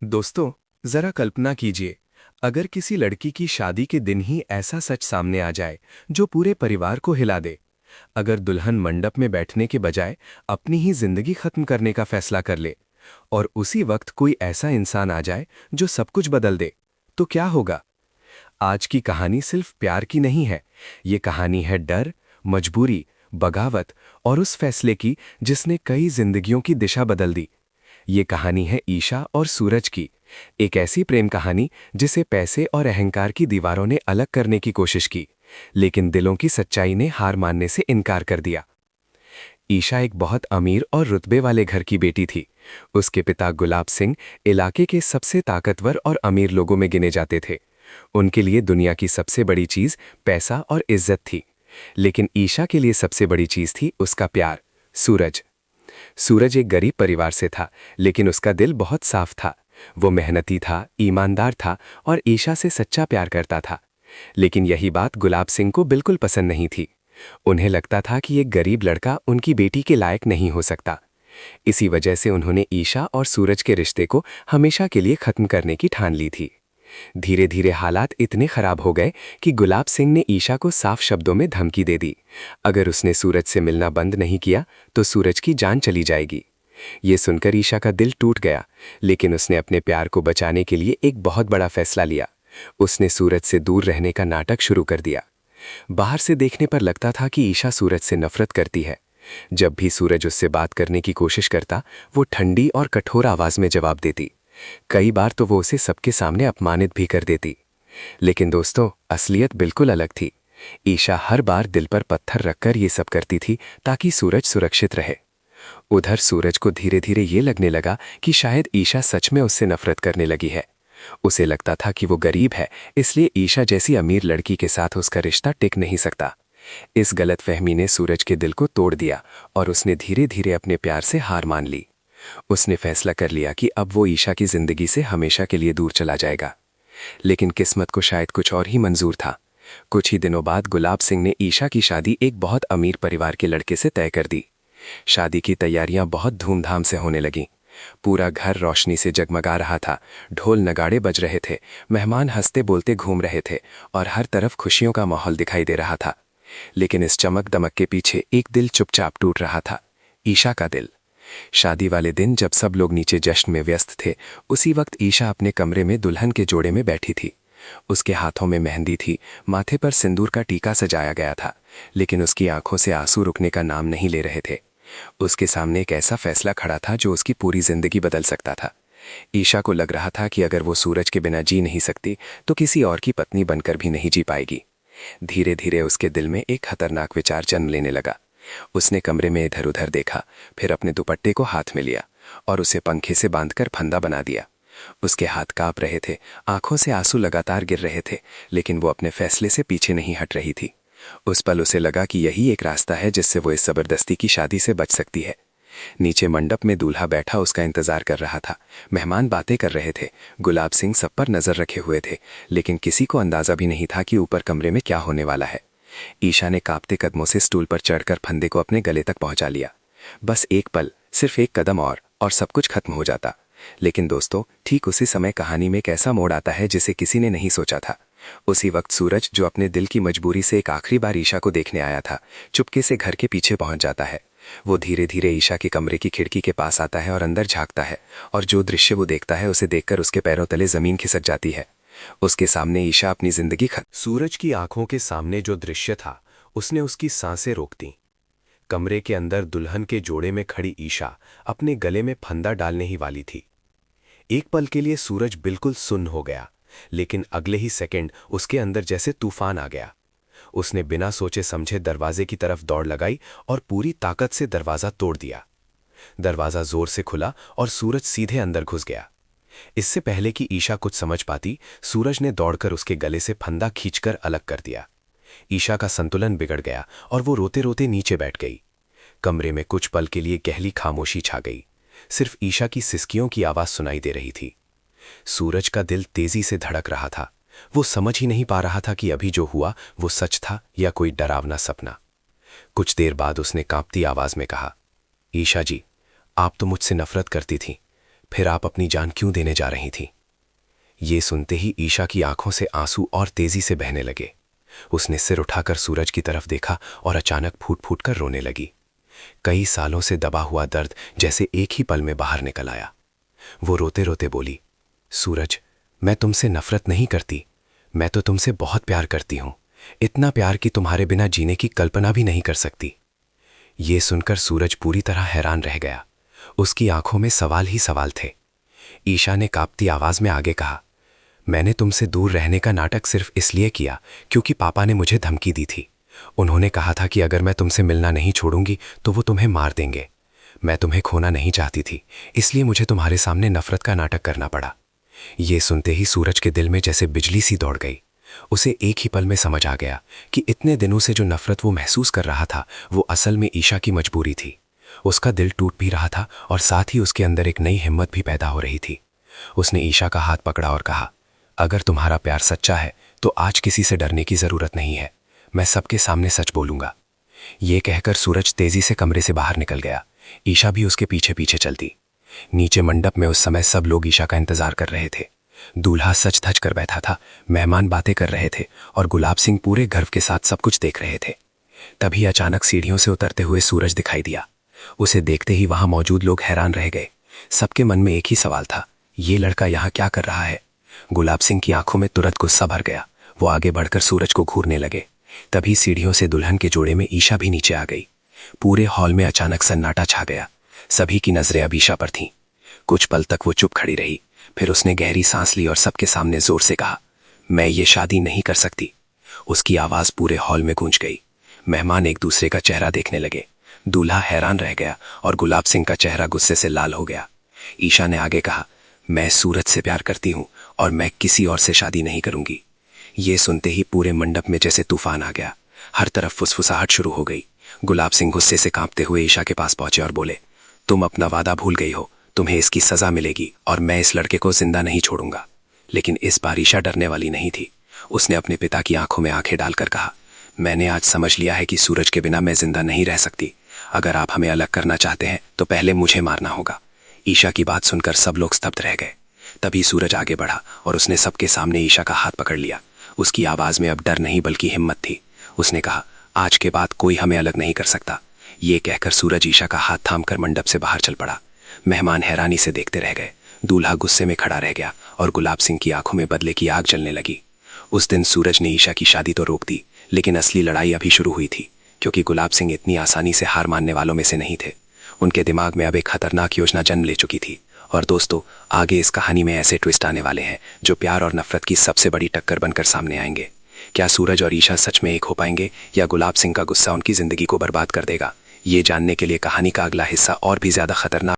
दोस्तों, जरा कल्पना कीजिए, अगर किसी लड़की की शादी के दिन ही ऐसा सच सामने आ जाए जो पूरे परिवार को हिला दे। अगर दुल्हन मंडप में बैठने के बजाय अपनी ही जिंदगी खत्म करने का फैसला कर ले और उसी वक्त कोई ऐसा इंसान आ जाए जो सब कुछ बदल दे, तो क्या होगा? आज की कहानी सिर्फ प्यार की नहीं है। ये कहानी है डर, मजबूरी, बगावत और उस फैसले की जिसने कई जिंदगियों की दिशा बदल दी। ये कहानी है ईशा और सूरज की, एक ऐसी प्रेम कहानी जिसे पैसे और अहंकार की दीवारों ने अलग करने की कोशिश की, लेकिन दिलों की सच्चाई ने हार मानने से इनकार कर दिया। ईशा एक बहुत अमीर और रुतबे वाले घर की बेटी थी। उसके पिता गुलाब सिंह इलाके के सबसे ताकतवर और अमीर लोगों में गिने जाते थे। उनके लिए दुनिया की सबसे बड़ी चीज पैसा और इज्जत थी। लेकिन ईशा के लिए सबसे बड़ी चीज थी उसका प्यार, सूरज। सूरज एक गरीब परिवार से था, लेकिन उसका दिल बहुत साफ था। वो मेहनती था, ईमानदार था और ईशा से सच्चा प्यार करता था। लेकिन यही बात गुलाब सिंह को बिल्कुल पसंद नहीं थी। उन्हें लगता था कि एक गरीब लड़का उनकी बेटी के लायक नहीं हो सकता। इसी वजह से उन्होंने ईशा और सूरज के रिश्ते को हमेशा के लिए खत्म करने की ठान ली थी। धीरे धीरे हालात इतने खराब हो गए कि गुलाब सिंह ने ईशा को साफ शब्दों में धमकी दे दी। अगर उसने सूरज से मिलना बंद नहीं किया तो सूरज की जान चली जाएगी। ये सुनकर ईशा का दिल टूट गया, लेकिन उसने अपने प्यार को बचाने के लिए एक बहुत बड़ा फैसला लिया। उसने सूरज से दूर रहने का नाटक शुरू कर दिया। बाहर से देखने पर लगता था कि ईशा सूरज से नफरत करती है। जब भी सूरज उससे बात करने की कोशिश करता, वो ठंडी और कठोर आवाज में जवाब देती। कई बार तो वो उसे सबके सामने अपमानित भी कर देती। लेकिन दोस्तों, असलियत बिल्कुल अलग थी। ईशा हर बार दिल पर पत्थर रखकर ये सब करती थी ताकि सूरज सुरक्षित रहे। उधर सूरज को धीरे धीरे ये लगने लगा कि शायद ईशा सच में उससे नफरत करने लगी है। उसे लगता था कि वो गरीब है, इसलिए ईशा जैसी अमीर लड़की के साथ उसका रिश्ता टिक नहीं सकता। इस गलतफहमी ने सूरज के दिल को तोड़ दिया और उसने धीरे धीरे अपने प्यार से हार मान ली। उसने फैसला कर लिया कि अब वो ईशा की जिंदगी से हमेशा के लिए दूर चला जाएगा। लेकिन किस्मत को शायद कुछ और ही मंजूर था। कुछ ही दिनों बाद गुलाब सिंह ने ईशा की शादी एक बहुत अमीर परिवार के लड़के से तय कर दी। शादी की तैयारियां बहुत धूमधाम से होने लगीं। पूरा घर रोशनी से जगमगा रहा था, ढोल नगाड़े बज रहे थे, मेहमान हंसते बोलते घूम रहे थे और हर तरफ खुशियों का माहौल दिखाई दे रहा था। लेकिन इस चमक दमक के पीछे एक दिल चुपचाप टूट रहा था, ईशा का दिल। शादी वाले दिन जब सब लोग नीचे जश्न में व्यस्त थे, उसी वक्त ईशा अपने कमरे में दुल्हन के जोड़े में बैठी थी। उसके हाथों में मेहंदी थी, माथे पर सिंदूर का टीका सजाया गया था, लेकिन उसकी आंखों से आंसू रुकने का नाम नहीं ले रहे थे। उसके सामने एक ऐसा फैसला खड़ा था जो उसकी पूरी जिंदगी बदल सकता था। ईशा को लग रहा था कि अगर वो सूरज के बिना जी नहीं सकती तो किसी और की पत्नी बनकर भी नहीं जी पाएगी। धीरे धीरे उसके दिल में एक खतरनाक विचार जन्म लेने लगा। उसने कमरे में इधर उधर देखा, फिर अपने दुपट्टे को हाथ में लिया और उसे पंखे से बांधकर फंदा बना दिया। उसके हाथ कांप रहे थे, आंखों से आंसू लगातार गिर रहे थे, लेकिन वो अपने फैसले से पीछे नहीं हट रही थी। उस पल उसे लगा कि यही एक रास्ता है जिससे वो इस जबरदस्ती की शादी से बच सकती है। नीचे मंडप में दूल्हा बैठा उसका इंतजार कर रहा था। मेहमान बातें कर रहे थे, गुलाब सिंह सब पर नजर रखे हुए थे, लेकिन किसी को अंदाजा भी नहीं था कि ऊपर कमरे में क्या होने वाला है। ईशा ने कांपते कदमों से स्टूल पर चढ़कर फंदे को अपने गले तक पहुंचा लिया। बस एक पल, सिर्फ एक कदम और सब कुछ खत्म हो जाता। लेकिन दोस्तों, ठीक उसी समय कहानी में एक ऐसा मोड़ आता है जिसे किसी ने नहीं सोचा था। उसी वक्त सूरज, जो अपने दिल की मजबूरी से एक आखिरी बार ईशा को देखने आया था, चुपके से घर के पीछे पहुंच जाता है। वो धीरे धीरे ईशा के कमरे की खिड़की के पास आता है और अंदर झांकता है, और जो दृश्य वो देखता है उसे देखकर उसके पैरों तले जमीन खिसक जाती है। उसके सामने ईशा अपनी जिंदगी सूरज की आंखों के सामने जो दृश्य था, उसने उसकी सांसें रोक दी। कमरे के अंदर दुल्हन के जोड़े में खड़ी ईशा अपने गले में फंदा डालने ही वाली थी। एक पल के लिए सूरज बिल्कुल सुन्न हो गया, लेकिन अगले ही सेकंड उसके अंदर जैसे तूफान आ गया। उसने बिना सोचे समझे दरवाजे की तरफ दौड़ लगाई और पूरी ताकत से दरवाजा तोड़ दिया। दरवाजा जोर से खुला और सूरज सीधे अंदर घुस गया। इससे पहले कि ईशा कुछ समझ पाती, सूरज ने दौड़कर उसके गले से फंदा खींचकर अलग कर दिया। ईशा का संतुलन बिगड़ गया और वो रोते रोते नीचे बैठ गई। कमरे में कुछ पल के लिए गहरी खामोशी छा गई। सिर्फ ईशा की सिसकियों की आवाज सुनाई दे रही थी। सूरज का दिल तेजी से धड़क रहा था। वो समझ ही नहीं पा रहा था कि अभी जो हुआ वो सच था या कोई डरावना सपना। कुछ देर बाद उसने कांपती आवाज में कहा, ईशा जी, आप तो मुझसे नफरत करती थी, फिर आप अपनी जान क्यों देने जा रही थी? ये सुनते ही ईशा की आंखों से आंसू और तेजी से बहने लगे। उसने सिर उठाकर सूरज की तरफ देखा और अचानक फूट फूट कर रोने लगी। कई सालों से दबा हुआ दर्द जैसे एक ही पल में बाहर निकल आया। वो रोते रोते बोली, सूरज, मैं तुमसे नफरत नहीं करती, मैं तो तुमसे बहुत प्यार करती हूं, इतना प्यार कि तुम्हारे बिना जीने की कल्पना भी नहीं कर सकती। ये सुनकर सूरज पूरी तरह हैरान रह गया। उसकी आंखों में सवाल ही सवाल थे। ईशा ने कांपती आवाज में आगे कहा, मैंने तुमसे दूर रहने का नाटक सिर्फ इसलिए किया क्योंकि पापा ने मुझे धमकी दी थी। उन्होंने कहा था कि अगर मैं तुमसे मिलना नहीं छोड़ूंगी तो वो तुम्हें मार देंगे। मैं तुम्हें खोना नहीं चाहती थी, इसलिए मुझे तुम्हारे सामने नफरत का नाटक करना पड़ा। ये सुनते ही सूरज के दिल में जैसे बिजली सी दौड़ गई। उसे एक ही पल में समझ आ गया कि इतने दिनों से जो नफरत वो महसूस कर रहा था वो असल में ईशा की मजबूरी थी। उसका दिल टूट भी रहा था और साथ ही उसके अंदर एक नई हिम्मत भी पैदा हो रही थी। उसने ईशा का हाथ पकड़ा और कहा, अगर तुम्हारा प्यार सच्चा है तो आज किसी से डरने की जरूरत नहीं है, मैं सबके सामने सच बोलूंगा। ये कहकर सूरज तेजी से कमरे से बाहर निकल गया। ईशा भी उसके पीछे पीछे चलती। नीचे मंडप में उस समय सब लोग ईशा का इंतजार कर रहे थे। दूल्हा सच धज कर बैठा था, मेहमान बातें कर रहे थे और गुलाब सिंह पूरे गर्व के साथ सब कुछ देख रहे थे। तभी अचानक सीढ़ियों से उतरते हुए सूरज दिखाई दिया। उसे देखते ही वहां मौजूद लोग हैरान रह गए। सबके मन में एक ही सवाल था, ये लड़का यहाँ क्या कर रहा है? गुलाब सिंह की आंखों में तुरंत गुस्सा भर गया। वो आगे बढ़कर सूरज को घूरने लगे। तभी सीढ़ियों से दुल्हन के जोड़े में ईशा भी नीचे आ गई। पूरे हॉल में अचानक सन्नाटा छा गया। सभी की नजरें अब ईशा पर थीं। कुछ पल तक वो चुप खड़ी रही, फिर उसने गहरी सांस ली और सबके सामने जोर से कहा, मैं ये शादी नहीं कर सकती। उसकी आवाज पूरे हॉल में गूंज गई। मेहमान एक दूसरे का चेहरा देखने लगे। दूल्हा हैरान रह गया और गुलाब सिंह का चेहरा गुस्से से लाल हो गया। ईशा ने आगे कहा, मैं सूरज से प्यार करती हूं और मैं किसी और से शादी नहीं करूंगी। ये सुनते ही पूरे मंडप में जैसे तूफान आ गया। हर तरफ फुसफुसाहट शुरू हो गई। गुलाब सिंह गुस्से से कांपते हुए ईशा के पास पहुंचे और बोले, तुम अपना वादा भूल गई हो, तुम्हें इसकी सजा मिलेगी और मैं इस लड़के को जिंदा नहीं छोड़ूंगा। लेकिन इस बार ईशा डरने वाली नहीं थी। उसने अपने पिता की आंखों में आंखें डालकर कहा, मैंने आज समझ लिया है कि सूरज के बिना मैं जिंदा नहीं रह सकती। अगर आप हमें अलग करना चाहते हैं तो पहले मुझे मारना होगा। ईशा की बात सुनकर सब लोग स्तब्ध रह गए। तभी सूरज आगे बढ़ा और उसने सबके सामने ईशा का हाथ पकड़ लिया। उसकी आवाज में अब डर नहीं बल्कि हिम्मत थी। उसने कहा, आज के बाद कोई हमें अलग नहीं कर सकता। ये कहकर सूरज ईशा का हाथ थामकर मंडप से बाहर चल पड़ा। मेहमान हैरानी से देखते रह गए। दूल्हा गुस्से में खड़ा रह गया और गुलाब सिंह की आंखों में बदले की आग जलने लगी। उस दिन सूरज ने ईशा की शादी तो रोक दी, लेकिन असली लड़ाई अभी शुरू हुई थी, क्योंकि गुलाब सिंह इतनी आसानी से हार मानने वालों में से नहीं थे। उनके दिमाग में अब एक खतरनाक योजना जन्म ले चुकी थी। और दोस्तों, आगे इस कहानी में ऐसे ट्विस्ट आने वाले हैं जो प्यार और नफरत की सबसे बड़ी टक्कर बनकर सामने आएंगे। क्या सूरज और ईशा सच में एक हो पाएंगे या गुलाब सिंह का गुस्सा उनकी जिंदगी को बर्बाद कर देगा? ये जानने के लिए कहानी का अगला हिस्सा और भी ज्यादा खतरनाक